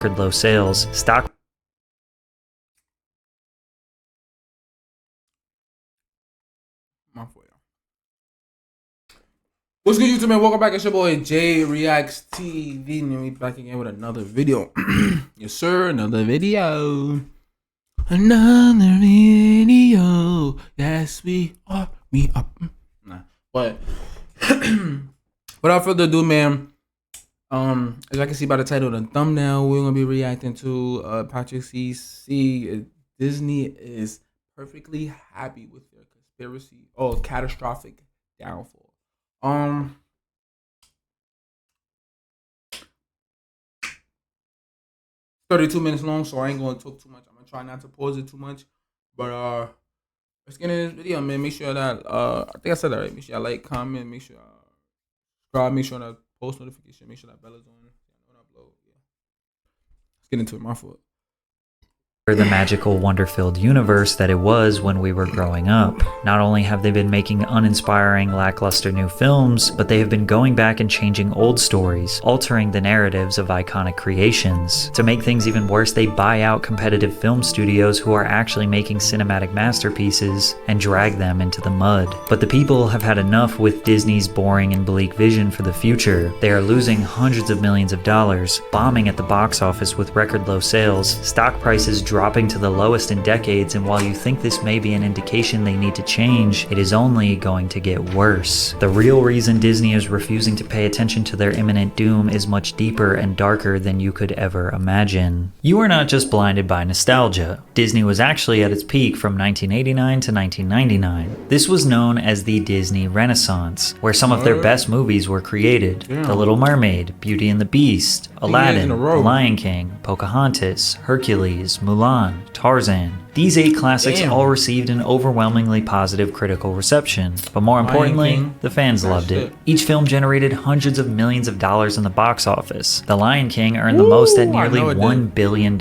record low sales, stock My fault, y'all. What's good, YouTube, man? Welcome back. It's your boy Jay Reacts TV, and we back again with another video. Yes, sir, another video. Another video. Yes, we are. Me up. Nah, but without further ado, man. As I can see by the title and the thumbnail, we're gonna be reacting to Patrick CC. Disney is perfectly happy with their conspiracy or catastrophic downfall. 32 minutes long, so I ain't gonna talk too much. I'm gonna try not to pause it too much. But let's get into this video, man. Make sure that I think I said that right. Make sure y'all like, comment, make sure subscribe, make sure that post notification, make sure that bell is on. Upload. Yeah. Let's get into it. My fault. the magical, wonder-filled universe that it was when we were growing up. Not only have they been making uninspiring, lackluster new films, but they have been going back and changing old stories, altering the narratives of iconic creations. To make things even worse, they buy out competitive film studios who are actually making cinematic masterpieces and drag them into the mud. But the people have had enough with Disney's boring and bleak vision for the future. They are losing hundreds of millions of dollars, bombing at the box office with record low sales, stock prices dropping to the lowest in decades, and while you think this may be an indication they need to change, it is only going to get worse. The real reason Disney is refusing to pay attention to their imminent doom is much deeper and darker than you could ever imagine. You are not just blinded by nostalgia. Disney was actually at its peak from 1989 to 1999. This was known as the Disney Renaissance, where some of their best movies were created. The Little Mermaid, Beauty and the Beast, Aladdin, The Lion King, Pocahontas, Hercules, Mulan, Tarzan. These 8 classics all received an overwhelmingly positive critical reception, but more importantly, the fans loved it. Each film generated hundreds of millions of dollars in the box office. The Lion King earned the most at nearly $1 billion,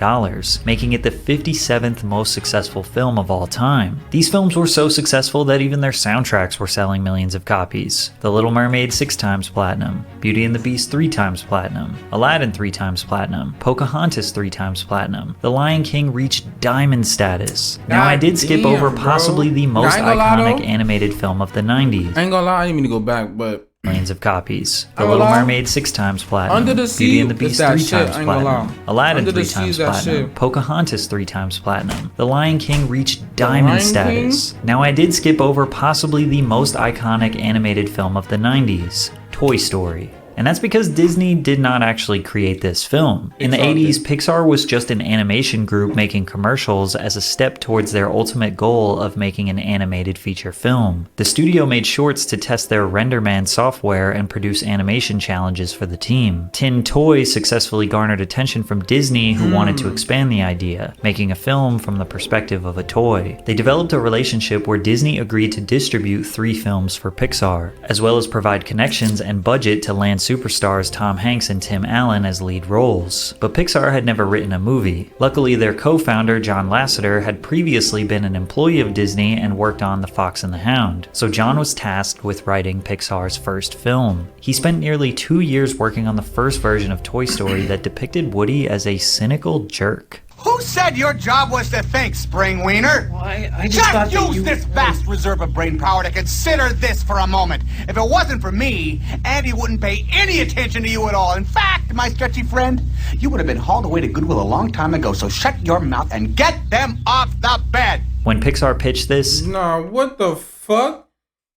making it the 57th most successful film of all time. These films were so successful that even their soundtracks were selling millions of copies. The Little Mermaid 6 times platinum, Beauty and the Beast 3 times platinum, Aladdin 3 times platinum, Pocahontas 3 times platinum. The Lion King reached diamond status. Now, I did skip over possibly the most iconic animated film of the 90s. I ain't gonna lie, I didn't mean to go back, but millions of copies. The Little Mermaid 6 times platinum, Under the Sea, Beauty and the Beast 3 times platinum, Aladdin Under 3 the times Sea, that platinum, shit. Pocahontas 3 times platinum. The Lion King reached diamond status. Now, I did skip over possibly the most iconic animated film of the 90s, Toy Story. And that's because Disney did not actually create this film. In the 80s, Pixar was just an animation group making commercials as a step towards their ultimate goal of making an animated feature film. The studio made shorts to test their RenderMan software and produce animation challenges for the team. Tin Toy successfully garnered attention from Disney, who wanted to expand the idea, making a film from the perspective of a toy. They developed a relationship where Disney agreed to distribute 3 films for Pixar, as well as provide connections and budget to land superstars Tom Hanks and Tim Allen as lead roles. But Pixar had never written a movie. Luckily, their co-founder John Lasseter had previously been an employee of Disney and worked on The Fox and the Hound, so John was tasked with writing Pixar's first film. He spent nearly 2 years working on the first version of Toy Story that depicted Woody as a cynical jerk. Who said your job was to think, Spring Wiener? Well, I just thought that use this vast reserve of brain power to consider this for a moment. If it wasn't for me, Andy wouldn't pay any attention to you at all. In fact, my sketchy friend, you would have been hauled away to Goodwill a long time ago, so shut your mouth and get them off the bed. When Pixar pitched this, nah, what the fuck?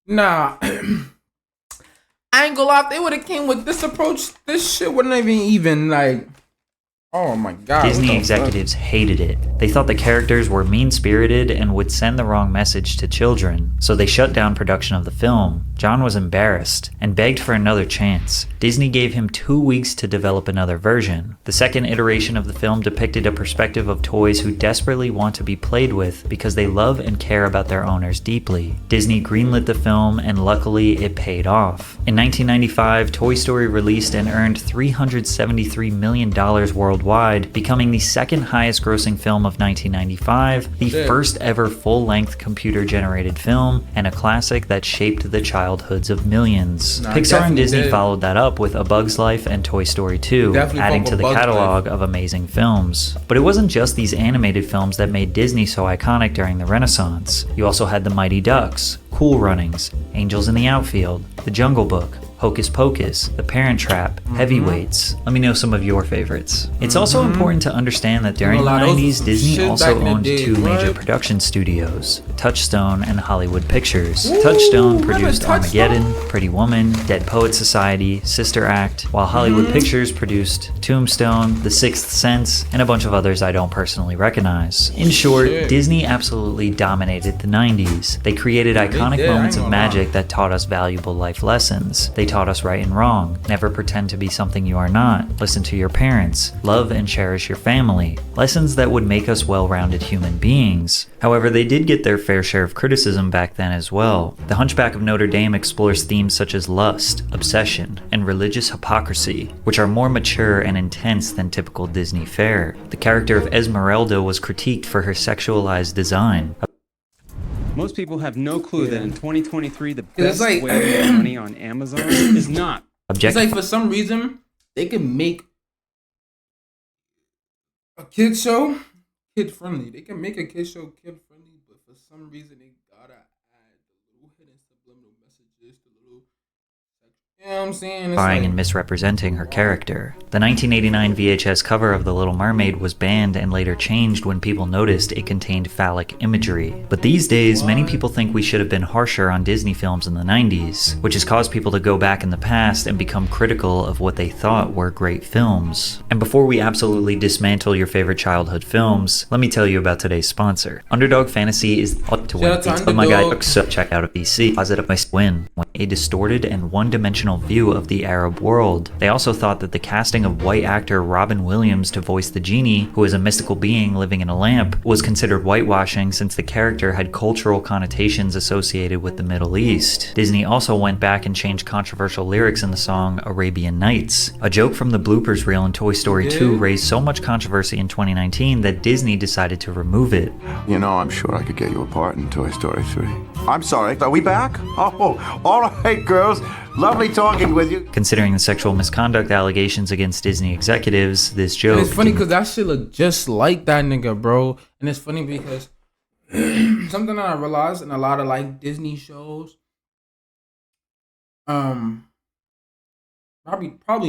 Nah. I ain't gonna lie, if they would have came with this approach, this shit wouldn't even like. Oh my god. Disney executives hated it. They thought the characters were mean-spirited and would send the wrong message to children, so they shut down production of the film. John was embarrassed and begged for another chance. Disney gave him 2 weeks to develop another version. The second iteration of the film depicted a perspective of toys who desperately want to be played with because they love and care about their owners deeply. Disney greenlit the film, and luckily it paid off. In 1995, Toy Story released and earned $373 million worldwide, worldwide, becoming the second highest grossing film of 1995, the first ever full-length computer-generated film, and a classic that shaped the childhoods of millions. Pixar and Disney followed that up with A Bug's Life and Toy Story 2, adding to the catalog of amazing films. But it wasn't just these animated films that made Disney so iconic during the Renaissance. You also had The Mighty Ducks, Cool Runnings, Angels in the Outfield, The Jungle Book, Hocus Pocus, The Parent Trap, Heavyweights. Let me know some of your favorites. It's also important to understand that during the 90s, Disney also owned two major production studios, Touchstone and Hollywood Pictures. Touchstone produced Armageddon, Pretty Woman, Dead Poets Society, Sister Act, while Hollywood Pictures produced Tombstone, The Sixth Sense, and a bunch of others I don't personally recognize. In short, Disney absolutely dominated the 90s. They created iconic moments of magic that taught us valuable life lessons. They taught us right and wrong. Never pretend to be something you are not. Listen to your parents. Love and cherish your family. Lessons that would make us well-rounded human beings. However, they did get their fair share of criticism back then as well. The Hunchback of Notre Dame explores themes such as lust, obsession, and religious hypocrisy, which are more mature and intense than typical Disney fare. The character of Esmeralda was critiqued for her sexualized design. Most people have no clue that in 2023, the best way to make money on Amazon is not. It's like for some reason, they can make a kid show kid-friendly. They can make a kid show kid-friendly, but for some reason, they gotta add the little hidden subliminal messages, the little... You know what I'm saying? Buying and misrepresenting her character. The 1989 VHS cover of The Little Mermaid was banned and later changed when people noticed it contained phallic imagery. But these days, many people think we should have been harsher on Disney films in the 90s, which has caused people to go back in the past and become critical of what they thought were great films. And before we absolutely dismantle your favorite childhood films, let me tell you about today's sponsor. Underdog Fantasy is to win. It's my guy, so check out a PC. Positive my win. A distorted and one-dimensional view of the Arab world. They also thought that the casting of white actor Robin Williams to voice the genie, who is a mystical being living in a lamp, was considered whitewashing since the character had cultural connotations associated with the Middle East. Disney also went back and changed controversial lyrics in the song Arabian Nights. A joke from the bloopers reel in Toy Story 2 raised so much controversy in 2019 that Disney decided to remove it. You know, I'm sure I could get you a part in Toy Story 3. I'm sorry, are we back? Oh, all right, girls. Lovely talking with you. Considering the sexual misconduct allegations against Disney executives, this joke... And it's funny because that shit look just like that nigga, bro. And it's funny because something that I realized in a lot of like Disney shows, probably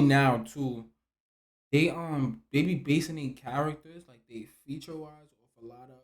now too, they be basing their characters, like they feature wise off a lot of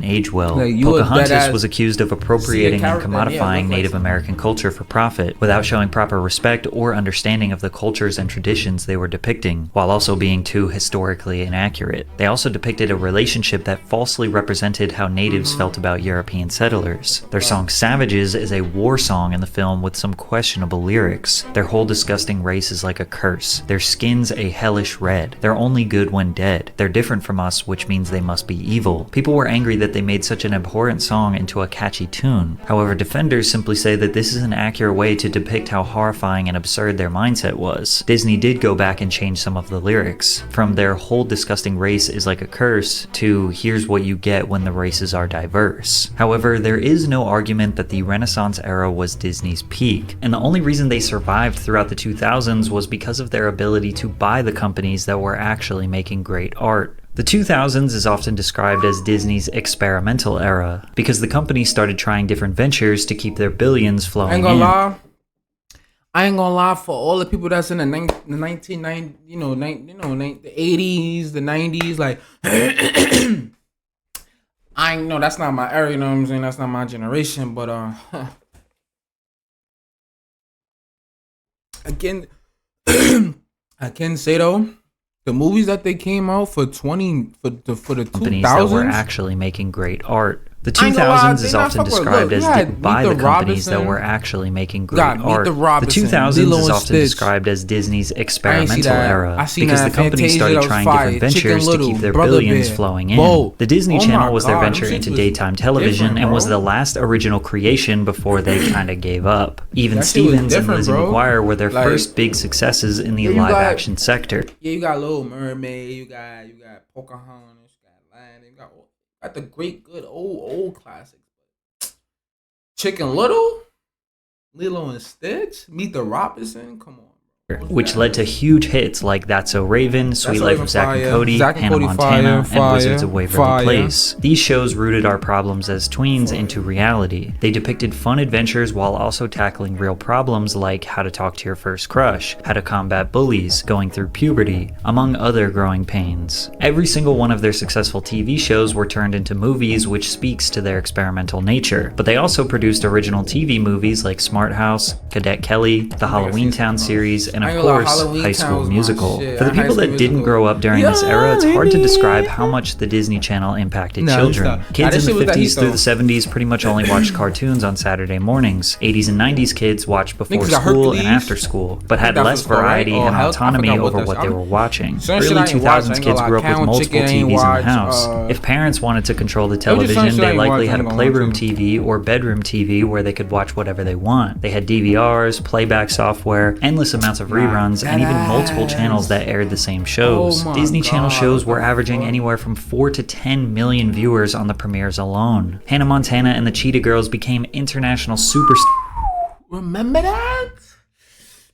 age well. Like, Pocahontas was accused of appropriating and commodifying Native American culture for profit without showing proper respect or understanding of the cultures and traditions they were depicting, while also being too historically inaccurate. They also depicted a relationship that falsely represented how natives felt about European settlers. Their song Savages is a war song in the film with some questionable lyrics. Their whole disgusting race is like a curse. Their skin's a hellish red. They're only good when dead. They're different from us, which means they must be evil. People were angry that they made such an abhorrent song into a catchy tune. However, defenders simply say that this is an accurate way to depict how horrifying and absurd their mindset was. Disney did go back and change some of the lyrics, from their whole disgusting race is like a curse to here's what you get when the races are diverse. However, there is no argument that the Renaissance era was Disney's peak, and the only reason they survived throughout the 2000s was because of their ability to buy the companies that were actually making great art. The 2000s is often described as Disney's experimental era, because the company started trying different ventures to keep their billions flowing in. I ain't gonna lie, for all the people that's in the 1990s, the 80s, the 90s, like, I know that's not my era, you know what I'm saying? That's not my generation, but again, I can say though, the movies that they came out for the 2000s, companies that were actually making great art. The I ain't gonna lie, 2000s they is not often fuck with- described look, as you had didn't by Meet the the companies that Robinson. were actually making great got Meet art. the Robinson, The 2000s Lilo is and often Stitch. described as Disney's I ain't see experimental that. era I seen because that the company Fantasia, started that was trying fire. different Chicken ventures to Little, keep their Brother billions Bear, flowing in. Bo. The Disney Oh Channel my was their God, them venture shits into was daytime television different, and was bro. the last original creation before they kind of gave up. Even That shit was Stevens and different, Lizzie bro. McGuire were their Like, first big successes in the yeah, you got- live-action sector. Yeah, you got Little Mermaid, you got Pocahontas, you got Lion, you got the great, good old classics. Chicken Little, Lilo and Stitch, Meet the Robinson. Come on. Which led to huge hits like That's So Raven, Sweet Life of Zack and Cody, Hannah Montana, and Wizards of Waverly Place. These shows rooted our problems as tweens into reality. They depicted fun adventures while also tackling real problems like how to talk to your first crush, how to combat bullies, going through puberty, among other growing pains. Every single one of their successful TV shows were turned into movies, which speaks to their experimental nature. But they also produced original TV movies like Smart House, Cadet Kelly, the Halloween Town series, and of course, High School Musical. For the people that didn't grow up during this era, it's hard to describe how much the Disney Channel impacted children. Kids in the 50s through the 70s pretty much only watched cartoons on Saturday mornings. 80s and 90s kids watched before school and after school, but had less variety and autonomy over what they were watching. Early 2000s kids grew up with multiple TVs in the house. If parents wanted to control the television, they likely had a playroom TV or bedroom TV where they could watch whatever they want. They had DVRs, playback software, endless amounts of reruns, and even multiple channels that aired the same shows. Disney Channel shows were averaging anywhere from 4 to 10 million viewers on the premieres alone. Hannah Montana and the Cheetah Girls became international superstars. Remember that?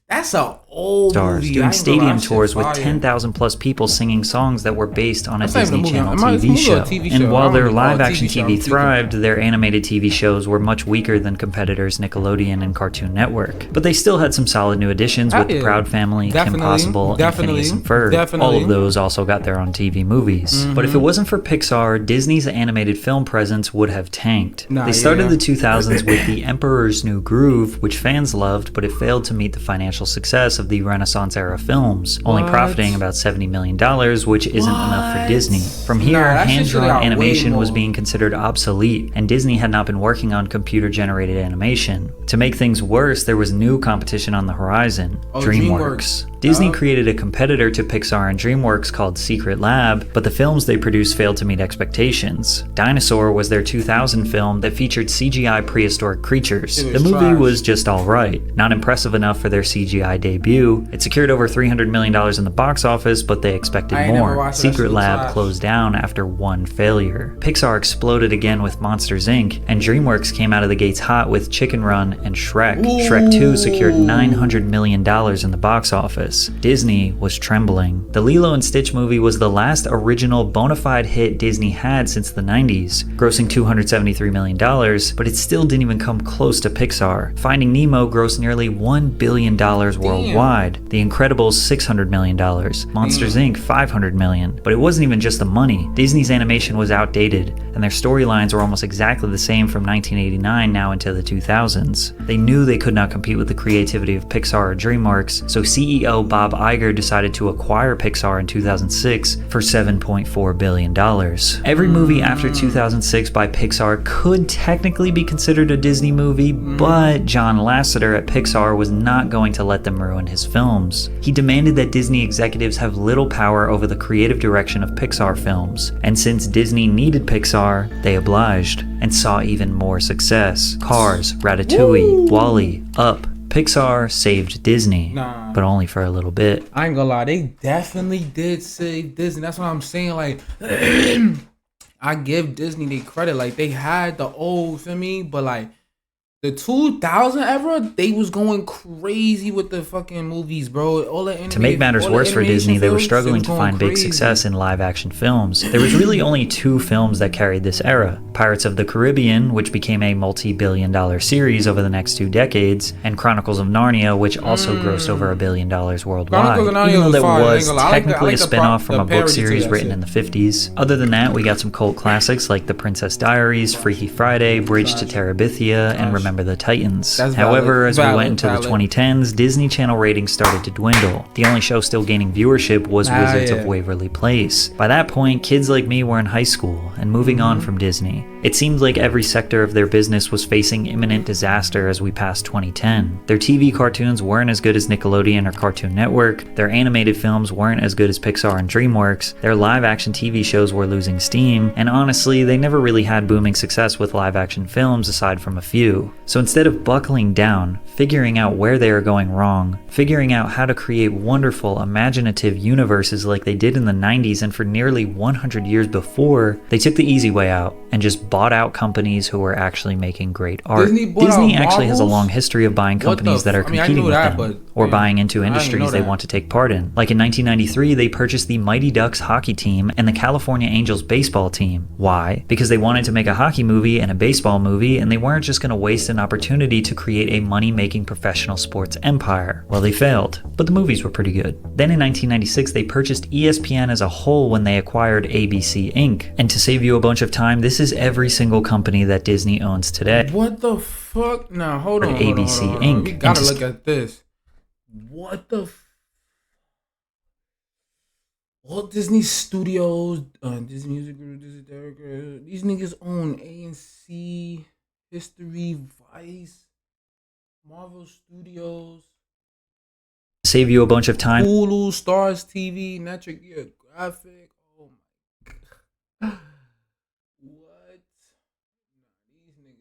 That's an old movie. Doing stadium tours with 10,000 plus people singing songs that were based on a Disney Channel TV show. And while their live-action TV thrived, their animated TV shows were much weaker than competitors Nickelodeon and Cartoon Network. But they still had some solid new additions with The Proud Family, Kim Possible, and Phineas and Ferb. All of those also got their own TV movies. But if it wasn't for Pixar, Disney's animated film presence would have tanked. They started the 2000s with The Emperor's New Groove, which fans loved, but it failed to meet the financial success of the Renaissance era films, only profiting about $70 million, which isn't enough for Disney. From here, hand-drawn animation was being considered obsolete, and Disney had not been working on computer-generated animation. To make things worse, there was new competition on the horizon, DreamWorks. Disney created a competitor to Pixar and DreamWorks called Secret Lab, but the films they produced failed to meet expectations. Dinosaur was their 2000 film that featured CGI prehistoric creatures. The movie was just alright, not impressive enough for their CGI debut. It secured over $300 million in the box office, but they expected more. Secret Lab closed down after one failure. Pixar exploded again with Monsters Inc., and DreamWorks came out of the gates hot with Chicken Run and Shrek. Shrek 2 secured $900 million in the box office. Disney was trembling. The Lilo and Stitch movie was the last original bona fide hit Disney had since the 90s, grossing $273 million, but it still didn't even come close to Pixar. Finding Nemo grossed nearly $1 billion worldwide. The Incredibles $600 million. Monsters Inc. $500 million. But it wasn't even just the money. Disney's animation was outdated, and their storylines were almost exactly the same from 1989 now into the 2000s. They knew they could not compete with the creativity of Pixar or DreamWorks, so CEO Bob Iger decided to acquire Pixar in 2006 for $7.4 billion. Every movie after 2006 by Pixar could technically be considered a Disney movie, but John Lasseter at Pixar was not going to let them ruin his films. He demanded that Disney executives have little power over the creative direction of Pixar films, and since Disney needed Pixar, they obliged and saw even more success. Cars, Ratatouille, WALL-E, Up. Pixar saved Disney, but only for a little bit. I ain't gonna lie, they definitely did save Disney. That's what I'm saying. Like, I give Disney the credit. Like, they had the old, feel me? But like, the 2000 era, they was going crazy with the fucking movies, bro. All the to make matters worse for Disney, they were struggling to find big success in live-action films. There was really only two films that carried this era. Pirates of the Caribbean, which became a multi-billion-dollar series over the next 2 decades, and Chronicles of Narnia, which also grossed over $1 billion worldwide. Even though there was technically a spin-off from a book series written in the 50s. Other than that, we got some cult classics like The Princess Diaries, Freaky Friday, Bridge to Terabithia, and Remember Remember the Titans. That's However, valid. as we Valid, went into valid. the 2010s, Disney Channel ratings started to dwindle. The only show still gaining viewership was Wizards of Waverly Place. By that point, kids like me were in high school and moving on from Disney. It seemed like every sector of their business was facing imminent disaster as we passed 2010. Their TV cartoons weren't as good as Nickelodeon or Cartoon Network, their animated films weren't as good as Pixar and DreamWorks, their live-action TV shows were losing steam, and honestly, they never really had booming success with live-action films aside from a few. So instead of buckling down, figuring out where they are going wrong, figuring out how to create wonderful, imaginative universes like they did in the 90s and for nearly 100 years before, they took the easy way out and just bought out companies who were actually making great art. Disney actually has a Marvels? long history of buying companies that are competing with that, them, but, or yeah, buying into I didn't industries know they that. want to take part in. Like in 1993, they purchased the Mighty Ducks hockey team and the California Angels baseball team. Why? Because they wanted to make a hockey movie and a baseball movie, and they weren't just going to waste an opportunity to create a money-making professional sports empire. Well, they failed, but the movies were pretty good. Then in 1996, they purchased ESPN as a whole when they acquired ABC Inc. And to save you a bunch of time, this is every single company that Disney owns today. What the fuck? Now, hold on. ABC hold on. Inc. We gotta And to look at this. What the Walt Disney Studios, Disney Music Group, Disney Director. These niggas own ANC, History, Vice, Marvel Studios, save you a bunch of time. Hulu, Stars TV, Natural Geographic. Oh my god. What? These niggas.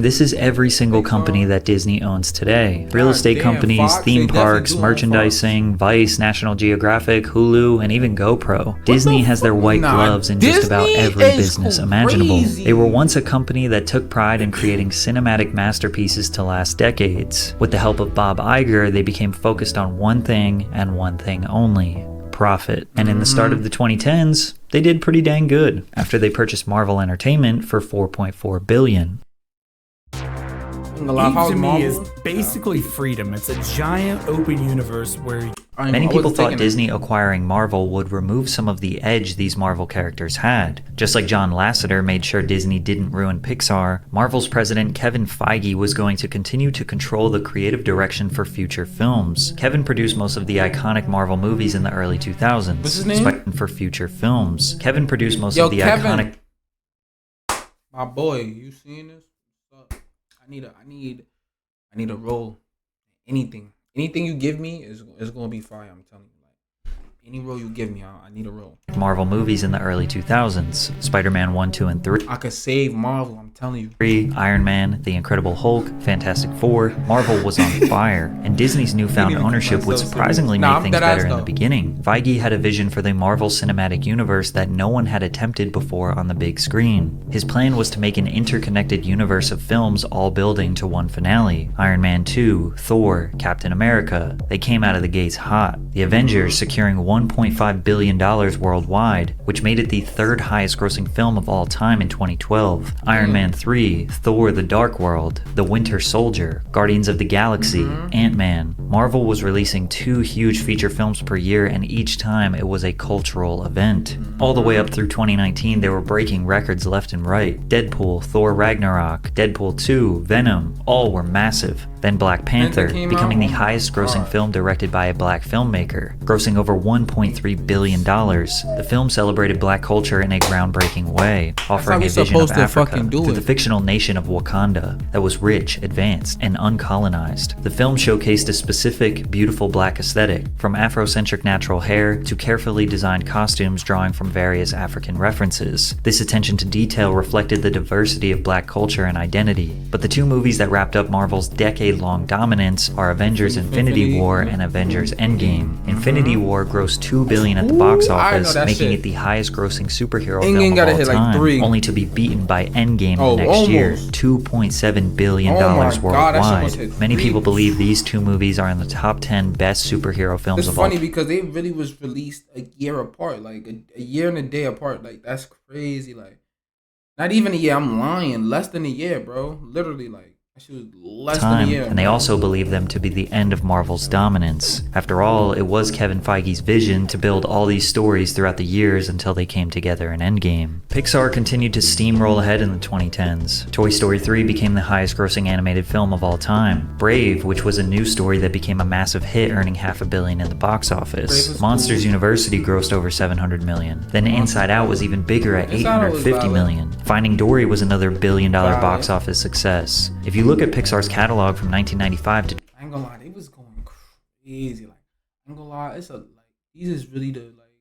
This is every single company that Disney owns today. Real God estate damn, companies, Fox, theme they definitely parks, do own merchandising, Vice, National Geographic, Hulu, and even GoPro. Disney has their white Nah, gloves in just about Disney every is business imaginable. crazy. They were once a company that took pride in creating cinematic masterpieces to last decades. With the help of Bob Iger, they became focused on one thing and one thing only: profit. And in the start of the 2010s, they did pretty dang good after they purchased Marvel Entertainment for $4.4 billion. Eve to me is basically freedom. It's a giant open universe where Many people thought Disney acquiring Marvel would remove some of the edge these Marvel characters had. Just like John Lasseter made sure Disney didn't ruin Pixar, Marvel's president Kevin Feige was going to continue to control the creative direction for future films. Kevin produced most of the iconic Marvel movies in the early 2000s. What's his name? For future films. Kevin produced most of the iconic... My boy, you seeing this? What's up? I need a role. Anything you give me is gonna be fire. I'm telling you. Like, any role you give me, I need a role. Marvel movies in the early 2000s. Spider-Man 1, 2, and 3. I could save Marvel. I'm telling you. Iron Man, The Incredible Hulk, Fantastic Four. Marvel was on fire, and Disney's newfound ownership would surprisingly make things better in the beginning. Feige had a vision for the Marvel Cinematic Universe that no one had attempted before on the big screen. His plan was to make an interconnected universe of films all building to one finale. Iron Man 2, Thor, Captain America. They came out of the gates hot. The Avengers securing $1.5 billion worldwide, which made it the third highest grossing film of all time in 2012. Iron Man 3, Thor the Dark World, The Winter Soldier, Guardians of the Galaxy, Ant-Man. Marvel was releasing 2 huge feature films per year, and each time it was a cultural event. All the way up through 2019, they were breaking records left and right. Deadpool, Thor Ragnarok, Deadpool 2, Venom, all were massive. Then Black Panther, becoming the highest grossing film directed by a black filmmaker, grossing over $1.3 billion. The film celebrated black culture in a groundbreaking way, offering a vision of Africa through the fictional nation of Wakanda that was rich, advanced, and uncolonized. The film showcased a specific, beautiful black aesthetic, from Afrocentric natural hair to carefully designed costumes drawing from various African references. This attention to detail reflected the diversity of black culture and identity. But the 2 movies that wrapped up Marvel's decade-long dominance are Avengers Infinity War and Avengers Endgame. Infinity War grossed $2 billion at the box office, making it the highest grossing superhero film of all time, only to be beaten by Endgame the next year, $2.7 billion worldwide. Many people believe these 2 movies are in the top 10 best superhero films of all time. It's funny because they really was released a year apart, like a year and a day apart. Like, that's crazy. Like, not even a year. I'm lying. Less than a year, bro. Literally, like, She was less than a year. And they also believed them to be the end of Marvel's dominance. After all, it was Kevin Feige's vision to build all these stories throughout the years until they came together in Endgame. Pixar continued to steamroll ahead in the 2010s. Toy Story 3 became the highest grossing animated film of all time. Brave, which was a new story that became a massive hit, earning $500 million in the box office. Monsters University grossed over $700 million. Then Inside Out was even bigger at $850 million. Finding Dory was another $1 billion box office success. If you look at Pixar's catalog from 1995 to... I ain't gonna lie, they was going crazy. Like, I ain't gonna lie, it's a, like, these is really the, like,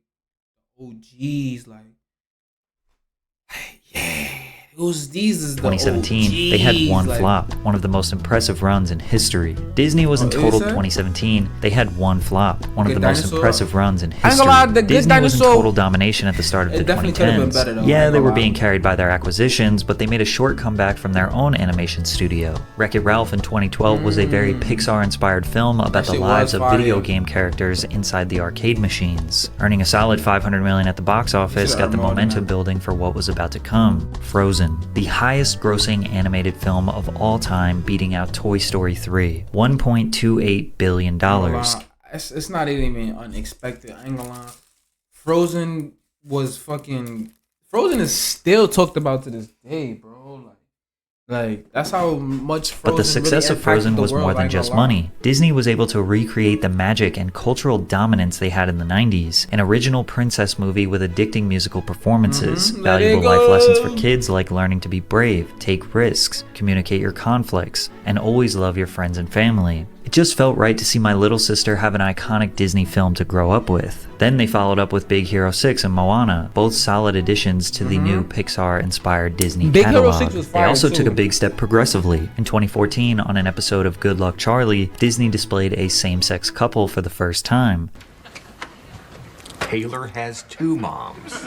OGs, like, yeah. These is the 2017, OGs, they had one like, flop, one of the most impressive runs in history. Disney was in total 2017, they had one flop, one of the most impressive runs in history. Disney was in total domination at the start of the 2010s. Yeah, they were being carried by their acquisitions, but they made a short comeback from their own animation studio. Wreck-It Ralph in 2012 was a very Pixar-inspired film about the lives of video game characters inside the arcade machines. Earning a solid $500 million at the box office got the momentum building for what was about to come. Frozen, the highest grossing animated film of all time, beating out Toy Story 3, $1.28 billion. It's not even unexpected, I ain't gonna lie. Frozen is still talked about to this day, bro. Like that's how much Frozen. But the success really of Frozen was more than just money. Disney was able to recreate the magic and cultural dominance they had in the 90s. An original princess movie with addicting musical performances, valuable life lessons for kids like learning to be brave, take risks, communicate your conflicts, and always love your friends and family. It just felt right to see my little sister have an iconic Disney film to grow up with. Then they followed up with Big Hero 6 and Moana, both solid additions to the new Pixar-inspired Disney Big catalog. Hero 6 was fire They also too. took a big step progressively. In 2014, on an episode of Good Luck Charlie, Disney displayed a same-sex couple for the first time. Taylor has two moms.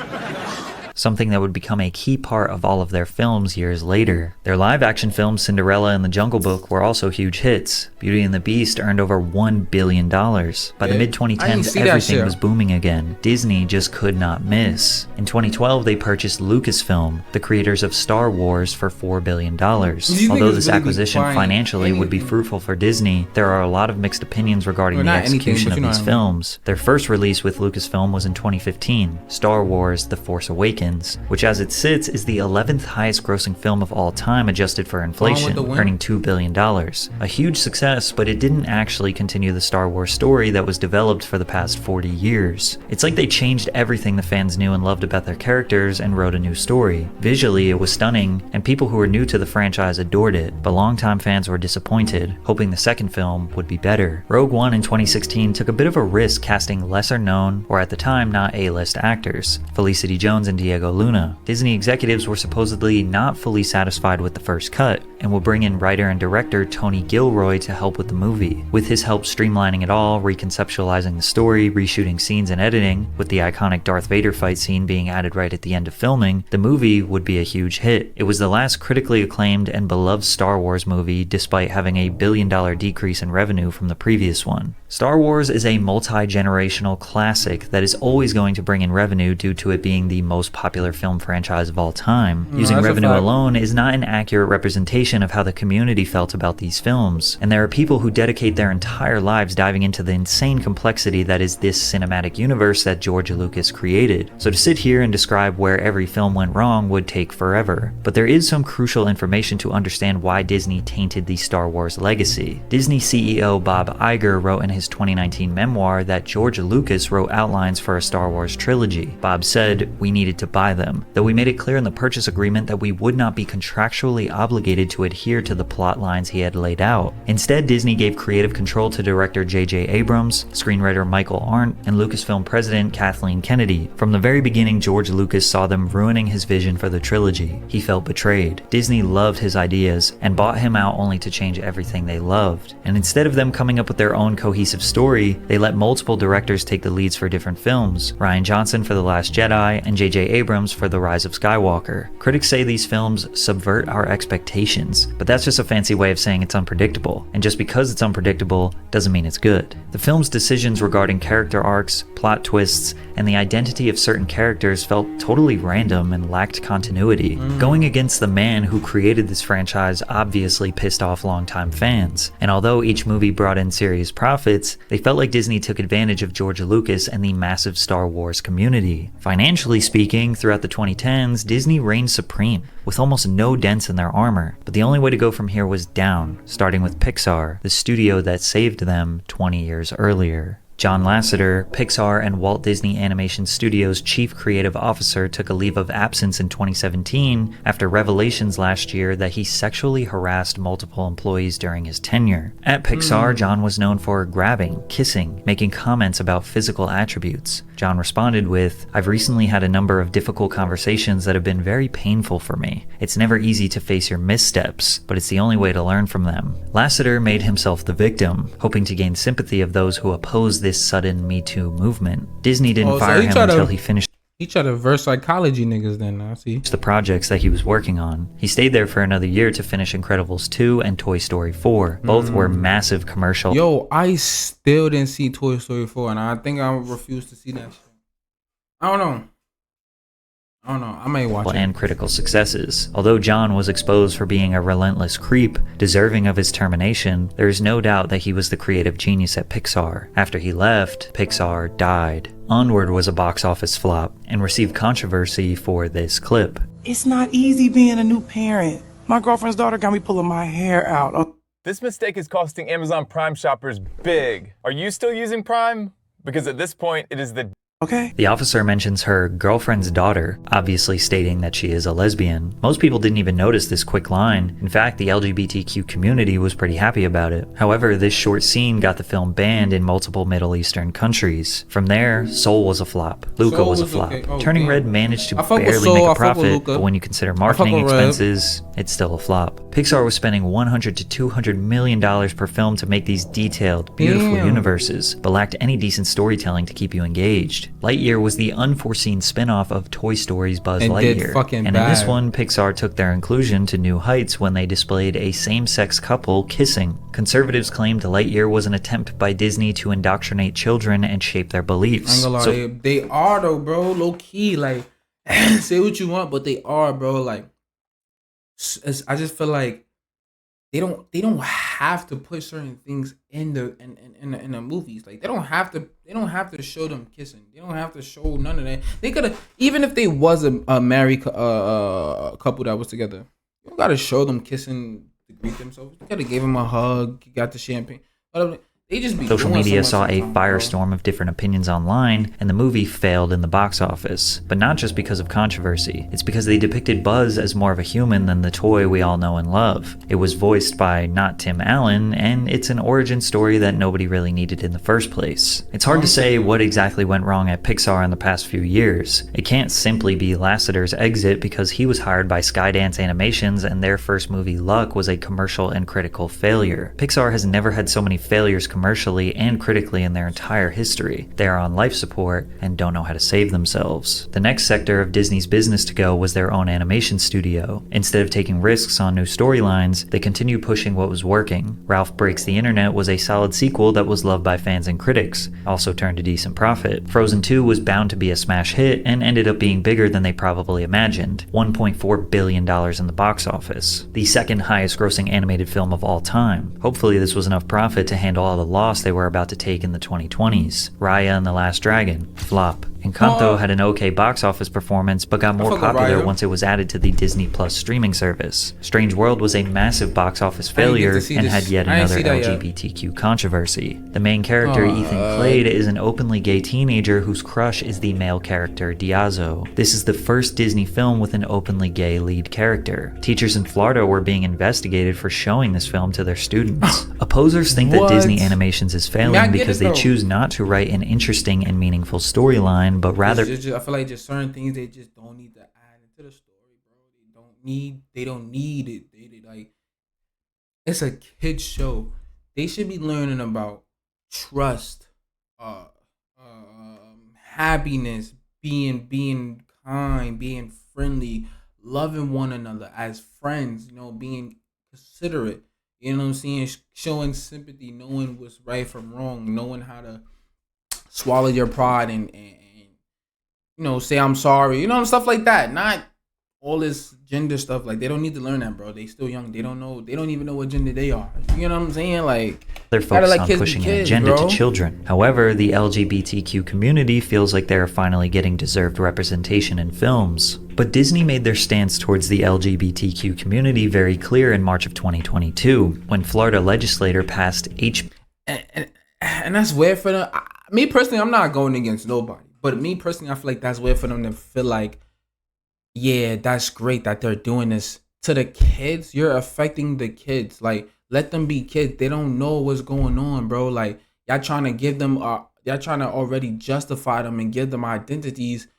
Something that would become a key part of all of their films years later. Their live-action films Cinderella and The Jungle Book were also huge hits. Beauty and the Beast earned over $1 billion. By the mid-2010s, everything was booming again. Disney just could not miss. In 2012, they purchased Lucasfilm, the creators of Star Wars, for $4 billion. Although this acquisition financially would be fruitful for Disney, there are a lot of mixed opinions regarding the execution of these films. Their first release with Lucasfilm was in 2015, Star Wars: The Force Awakens, which as it sits is the 11th highest grossing film of all time adjusted for inflation, earning $2 billion. A huge success, but it didn't actually continue the Star Wars story that was developed for the past 40 years. It's like they changed everything the fans knew and loved about their characters and wrote a new story. Visually, it was stunning, and people who were new to the franchise adored it, but longtime fans were disappointed, hoping the second film would be better. Rogue One in 2016 took a bit of a risk casting lesser known, or at the time not A-list actors, Felicity Jones and Diego Luna. Disney executives were supposedly not fully satisfied with the first cut, and will bring in writer and director Tony Gilroy to help with the movie. With his help streamlining it all, reconceptualizing the story, reshooting scenes and editing, with the iconic Darth Vader fight scene being added right at the end of filming, the movie would be a huge hit. It was the last critically acclaimed and beloved Star Wars movie, despite having a $1 billion decrease in revenue from the previous one. Star Wars is a multi-generational classic that is always going to bring in revenue due to it being the most popular film franchise of all time. Using revenue alone is not an accurate representation of how the community felt about these films, and there are people who dedicate their entire lives diving into the insane complexity that is this cinematic universe that George Lucas created. So to sit here and describe where every film went wrong would take forever. But there is some crucial information to understand why Disney tainted the Star Wars legacy. Disney CEO Bob Iger wrote in his 2019 memoir that George Lucas wrote outlines for a Star Wars trilogy. Bob said, "We needed to buy them, though we made it clear in the purchase agreement that we would not be contractually obligated to adhere to the plot lines he had laid out. Instead, Disney gave creative control to director J.J. Abrams, screenwriter Michael Arndt, and Lucasfilm president Kathleen Kennedy. From the very beginning, George Lucas saw them ruining his vision for the trilogy. He felt betrayed. Disney loved his ideas and bought him out only to change everything they loved. And instead of them coming up with their own cohesive story, they let multiple directors take the leads for different films. Rian Johnson for The Last Jedi and J.J. Abrams for The Rise of Skywalker. Critics say these films subvert our expectations, but that's just a fancy way of saying it's unpredictable. And just because it's unpredictable doesn't mean it's good. The film's decisions regarding character arcs, plot twists, and the identity of certain characters felt totally random and lacked continuity. Going against the man who created this franchise obviously pissed off longtime fans, and although each movie brought in serious profits, they felt like Disney took advantage of George Lucas and the massive Star Wars community. Financially speaking, throughout the 2010s, Disney reigned supreme, with almost no dents in their armor, but the only way to go from here was down, starting with Pixar, the studio that saved them 20 years earlier. John Lasseter, Pixar and Walt Disney Animation Studios' chief creative officer, took a leave of absence in 2017 after revelations last year that he sexually harassed multiple employees during his tenure. At Pixar, John was known for grabbing, kissing, making comments about physical attributes. John responded with, "I've recently had a number of difficult conversations that have been very painful for me. It's never easy to face your missteps, but it's the only way to learn from them." Lasseter made himself the victim, hoping to gain sympathy of those who oppose this sudden Me Too movement. Disney didn't fire him until he finished He tried to verse psychology niggas then, I see. the projects that he was working on. He stayed there for another year to finish Incredibles 2 and Toy Story 4. Both were massive commercial Yo, I still didn't see Toy Story 4, and I think I refuse to see that shit. I don't know. I may watch it. and critical successes. Although John was exposed for being a relentless creep, deserving of his termination, there is no doubt that he was the creative genius at Pixar. After he left, Pixar died. Onward was a box office flop and received controversy for this clip. It's not easy being a new parent. My girlfriend's daughter got me pulling my hair out. This mistake is costing Amazon Prime shoppers big. Are you still using Prime? Because at this point, it is the Okay. The officer mentions her girlfriend's daughter, obviously stating that she is a lesbian. Most people didn't even notice this quick line. In fact, the LGBTQ community was pretty happy about it. However, this short scene got the film banned in multiple Middle Eastern countries. From there, Soul was a flop. Luca Soul was a was flop. okay. Oh, Turning damn. Red managed to I fuck with barely Soul, make I a fuck with profit, Luca. but when you consider I fuck marketing with Red. expenses, it's still a flop. Pixar was spending $100 to $200 million per film to make these detailed, beautiful Damn. universes, but lacked any decent storytelling to keep you engaged. Lightyear was the unforeseen spin-off of Toy Story's Buzz And did Lightyear. fucking And in this bad. one, Pixar took their inclusion to new heights when they displayed a same-sex couple kissing. Conservatives claimed Lightyear was an attempt by Disney to indoctrinate children and shape their I ain't beliefs. gonna lie, So they are though, bro. Low key, like say what you want, but they are, bro. Like I just feel like they don't have to put certain things in the movies. Like they don't have to show them kissing. They don't have to show none of that. They could, even if they was a married couple that was together, you don't gotta show them kissing to greet themselves. You gotta give them a hug. You got the champagne. But they just be social doing media so saw much a sometimes, bro. firestorm of different opinions online, and the movie failed in the box office. But not just because of controversy. It's because they depicted Buzz as more of a human than the toy we all know and love. It was voiced by not Tim Allen, and it's an origin story that nobody really needed in the first place. It's hard to say what exactly went wrong at Pixar in the past few years. It can't simply be Lasseter's exit because he was hired by Skydance Animations and their first movie Luck was a commercial and critical failure. Pixar has never had so many failures commercially and critically in their entire history. They are on life support and don't know how to save themselves. The next sector of Disney's business to go was their own animation studio. Instead of taking risks on new storylines, they continued pushing what was working. Ralph Breaks the Internet was a solid sequel that was loved by fans and critics, also turned a decent profit. Frozen 2 was bound to be a smash hit and ended up being bigger than they probably imagined, $1.4 billion in the box office, the second highest grossing animated film of all time. Hopefully this was enough profit to handle all the loss they were about to take in the 2020s. Raya and the Last Dragon, flop. Encanto had an okay box office performance, but got more fuck with popular Raya. once it was added to the Disney Plus streaming service. Strange World was a massive box office I didn't get failure to see and this. had yet I didn't another see that yet. LGBTQ controversy. The main character, Ethan Clade, is an openly gay teenager whose crush is the male character Diazo. This is the first Disney film with an openly gay lead character. Teachers in Florida were being investigated for showing this film to their students. Opposers think that What? Disney Animations is I mean, I failing get because it, they though. choose not to write an interesting and meaningful storyline, but rather I feel like just certain things they just don't need to add into the story, bro. They don't need it. They like it's a kid's show. They should be learning about trust, happiness, being kind, being friendly, loving one another as friends, you know, being considerate, you know what I'm saying? Showing sympathy, knowing what's right from wrong, knowing how to swallow your pride and you know, say I'm sorry, you know, stuff like that. Not all this gender stuff. Like, they don't need to learn that, bro. They still young. They don't even know what gender they are. You know what I'm saying? Like, they're focused on kids pushing be an kids, agenda bro. to children. However, the LGBTQ community feels like they are finally getting deserved representation in films. But Disney made their stance towards the LGBTQ community very clear in March of 2022, when Florida legislator passed And that's weird for them. Me personally, I'm not going against nobody. But me personally, I feel like that's weird for them to feel like, yeah, that's great that they're doing this. To the kids, you're affecting the kids. Like, let them be kids. They don't know what's going on, bro. Like, y'all trying to give them, y'all trying to already justify them and give them identities,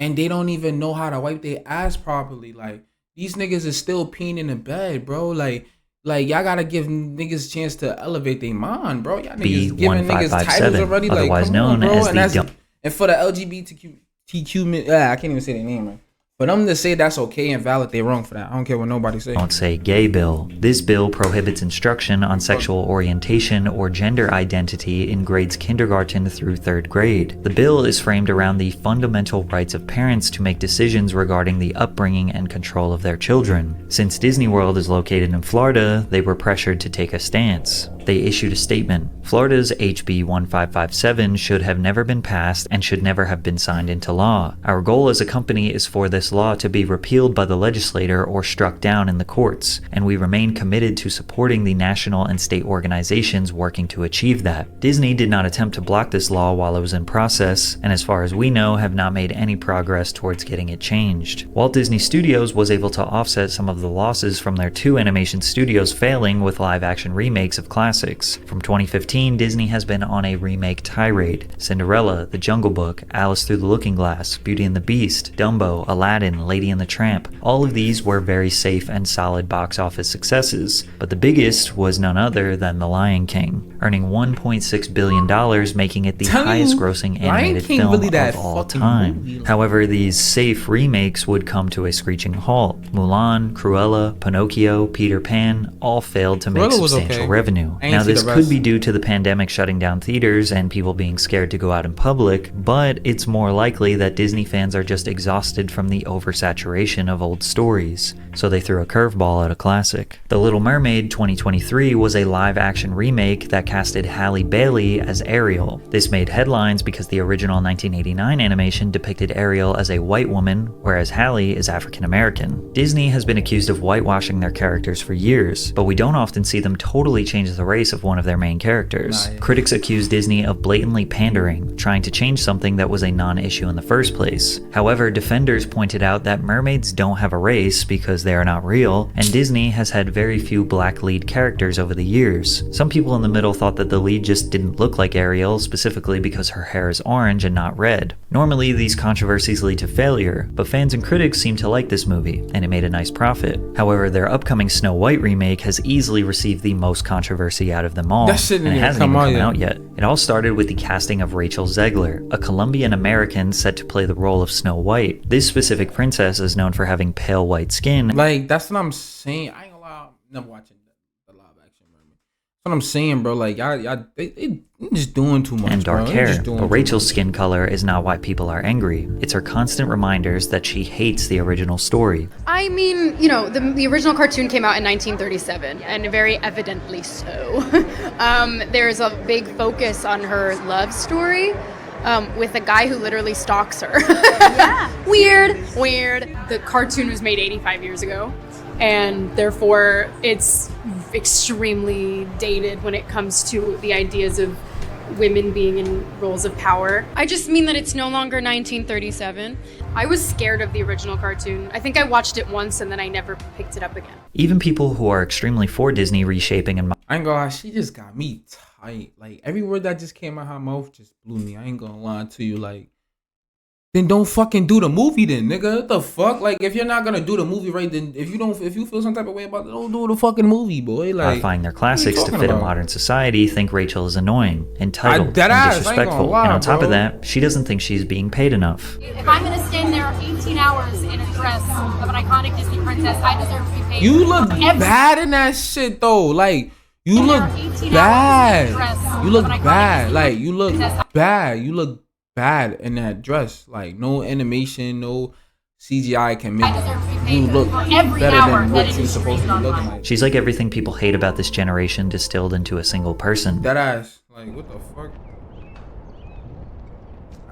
and they don't even know how to wipe their ass properly. Like, these niggas is still peeing in the bed, bro. Like y'all gotta give niggas a chance to elevate their mind, bro. Y'all niggas giving niggas titles already. Like, otherwise come known on, bro. as And the that's, and for the LGBTQ, I can't even say their name, man. For them to say that's okay and valid, they wrong for that. I don't care what nobody say. Don't Say Gay bill. This bill prohibits instruction on sexual orientation or gender identity in grades kindergarten through 3rd grade. The bill is framed around the fundamental rights of parents to make decisions regarding the upbringing and control of their children. Since Disney World is located in Florida, they were pressured to take a stance. They issued a statement. Florida's HB 1557 should have never been passed and should never have been signed into law. Our goal as a company is for this law to be repealed by the legislature or struck down in the courts, and we remain committed to supporting the national and state organizations working to achieve that. Disney did not attempt to block this law while it was in process, and as far as we know, have not made any progress towards getting it changed. Walt Disney Studios was able to offset some of the losses from their 2 animation studios failing with live-action remakes of classics. From 2015, Disney has been on a remake tirade. Cinderella, The Jungle Book, Alice Through the Looking Glass, Beauty and the Beast, Dumbo, Aladdin, Lady and the Tramp. All of these were very safe and solid box office successes, but the biggest was none other than The Lion King, earning $1.6 billion, making it the highest grossing animated film of all time. However, these safe remakes would come to a screeching halt. Mulan, Cruella, Pinocchio, Peter Pan all failed to make substantial revenue. Now, this could be due to the pandemic shutting down theaters and people being scared to go out in public, but it's more likely that Disney fans are just exhausted from the oversaturation of old stories, so they threw a curveball at a classic. The Little Mermaid 2023 was a live-action remake that casted Halle Bailey as Ariel. This made headlines because the original 1989 animation depicted Ariel as a white woman, whereas Halle is African American. Disney has been accused of whitewashing their characters for years, but we don't often see them totally change the race of one of their main characters. Critics accuse Disney of blatantly pandering, trying to change something that was a non-issue in the first place. However, defenders pointed out that mermaids don't have a race because they are not real, and Disney has had very few black lead characters over the years. Some people in the middle thought that the lead just didn't look like Ariel, specifically because her hair is orange and not red. Normally, these controversies lead to failure, but fans and critics seem to like this movie, and it made a nice profit. However, their upcoming Snow White remake has easily received the most controversy out of them all, and it hasn't even come out yet. It all started with the casting of Rachel Zegler, a Colombian American set to play the role of Snow White. This specific princess is known for having pale white skin. Like, that's what I'm saying. I ain't gonna lie, I'm never watching the live action mermaid. That's what I'm saying, bro. Like, they just doing too much, and dark bro. hair. But Rachel's skin color is not why people are angry. It's her constant reminders that she hates the original story. I mean, you know, the original cartoon came out in 1937, and very evidently so. There's a big focus on her love story with a guy who literally stalks her. Yeah. Weird. The cartoon was made 85 years ago, and therefore it's extremely dated when it comes to the ideas of women being in roles of power. I just mean that it's no longer 1937. I was scared of the original cartoon. I think I watched it once and then I never picked it up again. Even people who are extremely for Disney reshaping and I ain't gonna lie, she just got me tight. Like, every word that just came out her mouth just blew me. I ain't gonna lie to you. Like, then don't fucking do the movie then, nigga. What the fuck? Like, if you're not gonna do the movie right, then if you feel some type of way about it, don't do the fucking movie, boy. Like, modifying their classics to talking fit a about? modern society, think Rachel is annoying, entitled, dead and ass, I ain't gonna disrespectful. lie, And on top bro. of that, she doesn't think she's being paid enough. If I'm gonna stand there 18 hours in a dress of an iconic Disney princess, I deserve to be paid. You look Every- bad in that shit though. Like, you And look there are 18 hours bad. in a dress You look of an iconic bad. Disney Like, you look princess. bad. You look bad in that dress. Like, no animation, no CGI can make I deserve to be paid you look for every better hour than that what it you're is supposed to be streamed looking online. like. She's like everything people hate about this generation distilled into a single person. That ass. Like, what the fuck?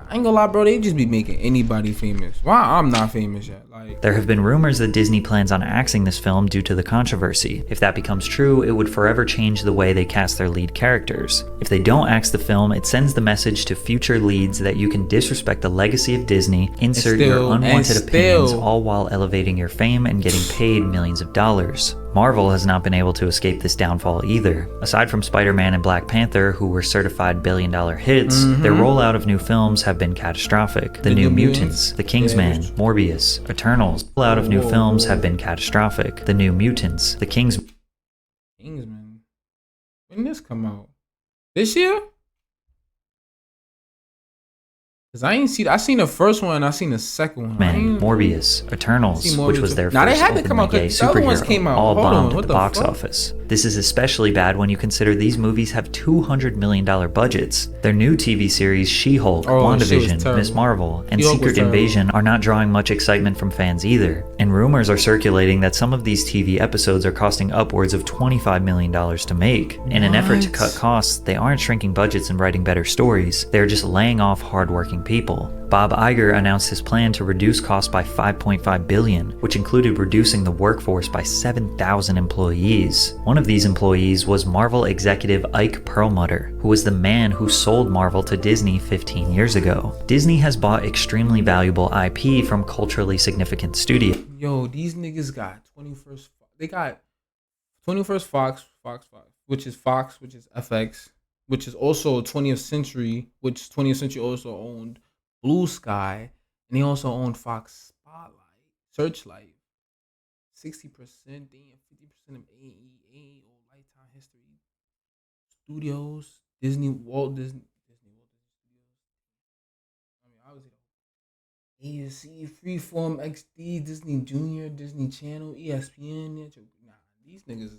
I ain't gonna lie, bro. They just be making anybody famous. Why I'm not famous yet? Like, There have been rumors that Disney plans on axing this film due to the controversy. If that becomes true, it would forever change the way they cast their lead characters. If they don't axe the film, it sends the message to future leads that you can disrespect the legacy of Disney, insert your unwanted opinions, all while elevating your fame and getting paid millions of dollars. Marvel has not been able to escape this downfall either. Aside from Spider-Man and Black Panther, who were certified billion-dollar hits, their rollout of new films have been catastrophic. The New Mutants, The Kingsman, Morbius, Eternals. Rollout of new films have been catastrophic. The New Mutants, The Kingsman. when did this come out? This year? Cause I seen the first one and I seen the second one. Morbius, Eternals, seen Morbius which was their now, they first had to come out, openly gay 'cause the other ones superhero, came out. all Hold on, bombed what at the the box fuck? office. This is especially bad when you consider these movies have $200 million budgets. Their new TV series, She-Hulk, Oh, she was WandaVision, terrible. Miss Marvel, and She-Hulk was Secret terrible. Invasion are not drawing much excitement from fans either. And rumors are circulating that some of these TV episodes are costing upwards of $25 million to make. In an effort to What? cut costs, they aren't shrinking budgets and writing better stories. They're just laying off hardworking people. Bob Iger announced his plan to reduce costs by $5.5 billion, which included reducing the workforce by 7,000 employees. One of these employees was Marvel executive Ike Perlmutter, who was the man who sold Marvel to Disney 15 years ago. Disney has bought extremely valuable IP from culturally significant studios. Yo, these niggas got 21st. They got 21st Fox, which is FX, which is also 20th Century, which 20th Century also owned Blue Sky, and they also owned Fox Spotlight, Searchlight. 60%, damn, 50% of AEA or Lifetime History Studios, Walt Disney Studios. I mean, obviously, ASC, Freeform, XD, Disney Junior, Disney Channel, ESPN. Nah, these niggas is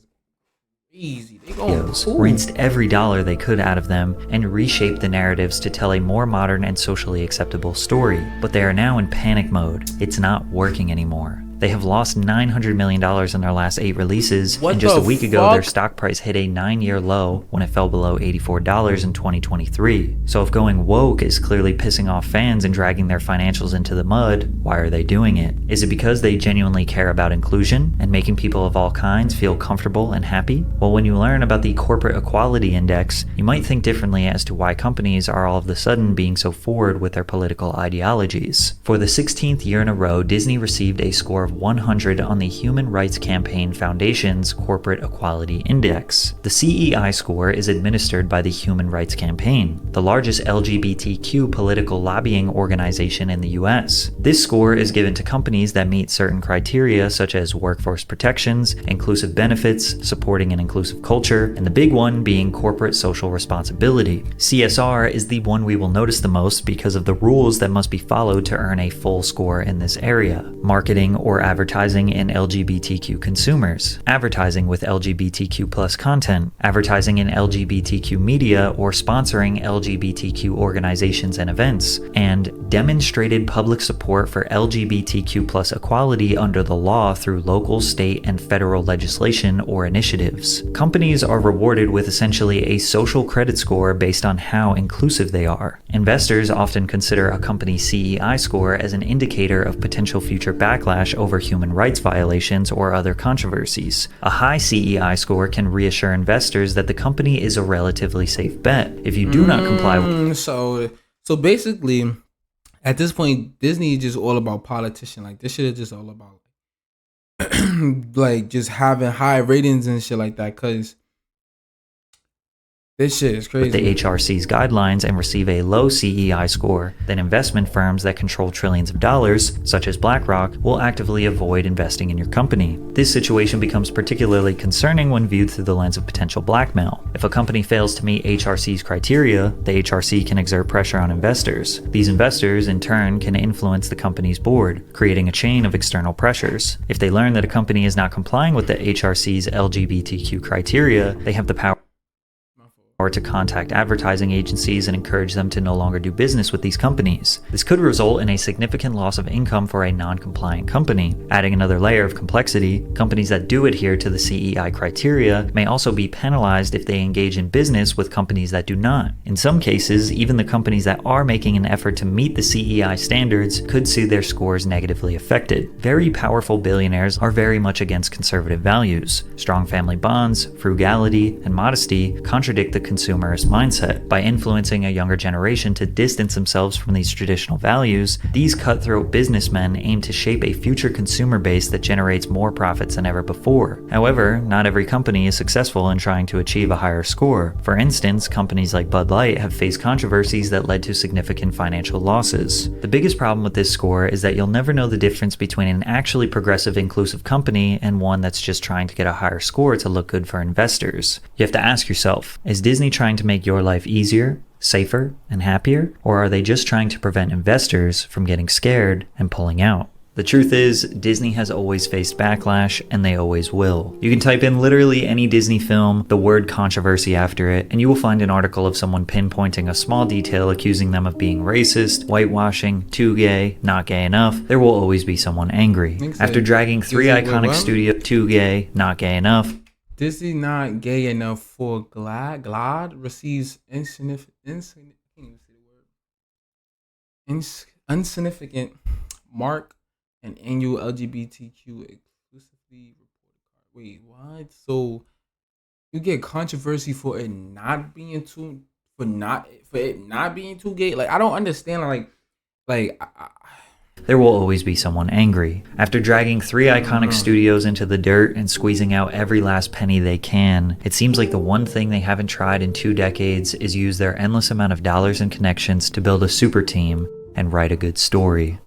crazy. They going cool. Rinsed every dollar they could out of them and reshaped the narratives to tell a more modern and socially acceptable story. But they are now in panic mode. It's not working anymore. They have lost $900 million in their last 8 releases, and just a week ago their stock price hit a 9-year low when it fell below $84 in 2023. So if going woke is clearly pissing off fans and dragging their financials into the mud, why are they doing it? Is it because they genuinely care about inclusion and making people of all kinds feel comfortable and happy? Well, when you learn about the Corporate Equality Index, you might think differently as to why companies are all of a sudden being so forward with their political ideologies. For the 16th year in a row, Disney received a score of 100 on the Human Rights Campaign Foundation's Corporate Equality Index. The CEI score is administered by the Human Rights Campaign, the largest LGBTQ political lobbying organization in the US. This score is given to companies that meet certain criteria such as workforce protections, inclusive benefits, supporting an inclusive culture, and the big one being corporate social responsibility. CSR is the one we will notice the most because of the rules that must be followed to earn a full score in this area. Marketing or advertising in LGBTQ consumers, advertising with LGBTQ+ content, advertising in LGBTQ media or sponsoring LGBTQ organizations and events, and demonstrated public support for LGBTQ+ equality under the law through local, state, and federal legislation or initiatives. Companies are rewarded with essentially a social credit score based on how inclusive they are. Investors often consider a company's CEI score as an indicator of potential future backlash over human rights violations or other controversies. A high CEI score can reassure investors that the company is a relatively safe bet. If you do not comply with... So basically, at this point, Disney is just all about politician. Like, this shit is just all about like just having high ratings and shit like that. Cause This shit is crazy. With the HRC's guidelines and receive a low CEI score, then investment firms that control trillions of dollars, such as BlackRock, will actively avoid investing in your company. This situation becomes particularly concerning when viewed through the lens of potential blackmail. If a company fails to meet HRC's criteria, the HRC can exert pressure on investors. These investors, in turn, can influence the company's board, creating a chain of external pressures. If they learn that a company is not complying with the HRC's LGBTQ criteria, they have the power to contact advertising agencies and encourage them to no longer do business with these companies. This could result in a significant loss of income for a non-compliant company. Adding another layer of complexity, companies that do adhere to the CEI criteria may also be penalized if they engage in business with companies that do not. In some cases, even the companies that are making an effort to meet the CEI standards could see their scores negatively affected. Very powerful billionaires are very much against conservative values. Strong family bonds, frugality, and modesty contradict the consumerist mindset. By influencing a younger generation to distance themselves from these traditional values, these cutthroat businessmen aim to shape a future consumer base that generates more profits than ever before. However, not every company is successful in trying to achieve a higher score. For instance, companies like Bud Light have faced controversies that led to significant financial losses. The biggest problem with this score is that you'll never know the difference between an actually progressive, inclusive company and one that's just trying to get a higher score to look good for investors. You have to ask yourself, is Disney trying to make your life easier, safer, and happier? Or are they just trying to prevent investors from getting scared and pulling out? The truth is, Disney has always faced backlash, and they always will. You can type in literally any Disney film, the word controversy after it, and you will find an article of someone pinpointing a small detail accusing them of being racist, whitewashing, too gay, not gay enough. There will always be someone angry. After dragging three iconic studios, too gay, not gay enough, Disney not gay enough for GLAAD receives insignificant mark and annual LGBTQ exclusively reported card. Wait, what? So you get controversy for it not being too gay? Like, I don't understand. there will always be someone angry. After dragging three iconic studios into the dirt and squeezing out every last penny they can, it seems like the one thing they haven't tried in 2 decades is use their endless amount of dollars and connections to build a super team and write a good story.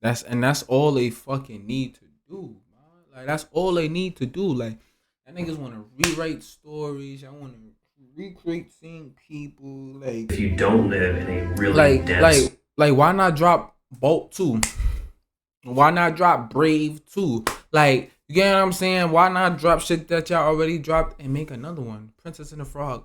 That's all they fucking need to do, man. Like, that's all they need to do. Like, that niggas want to rewrite stories. I want to recreate seeing people. Like, if you don't live in a really dense... like, why not drop Bolt 2? Why not drop Brave 2? Like, you get what I'm saying? Why not drop shit that y'all already dropped and make another one? Princess and the Frog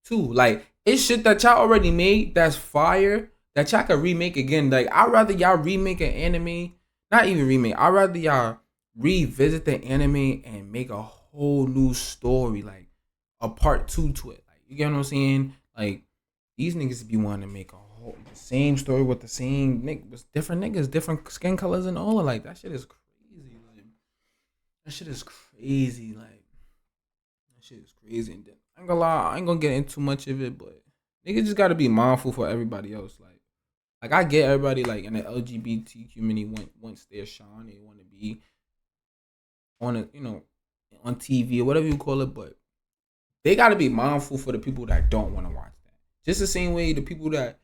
2. Like, it's shit that y'all already made that's fire that y'all can remake again. Like, I'd rather y'all remake an anime, not even remake. I'd rather y'all revisit the anime and make a whole new story, like a part 2 to it. Like, you get what I'm saying? Like, these niggas be wanting to make a whole the same story with the same niggas, different niggas, different skin colors and all. Like, that shit is crazy. Like, that shit is crazy. Like, that shit is crazy. And then, I ain't gonna lie, I ain't gonna get into much of it, but niggas just gotta be mindful for everybody else. Like I get everybody like in the LGBT community wants their shine, they want to be on a, on TV or whatever you call it, but they gotta be mindful for the people that don't want to watch that. Just the same way people gotta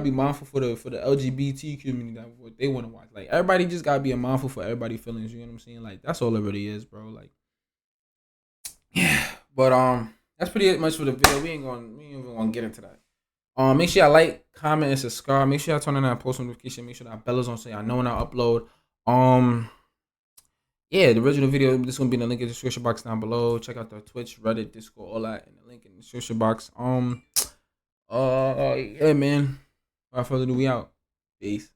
be mindful for the LGBT community that what they want to watch. Like, everybody just gotta be mindful for everybody's feelings. You know what I'm saying? Like, that's all it really is, bro. Like, yeah. But that's pretty much for the video. We ain't even gonna get into that. Make sure y'all like, comment, and subscribe. Make sure y'all turn on that post notification. Make sure that bell is on so y'all know when I upload. Yeah, the original video, this is gonna be in the link in the description box down below. Check out the Twitch, Reddit, Discord, all that in the link in the description box. Yeah, man. Without further ado, we out. Peace.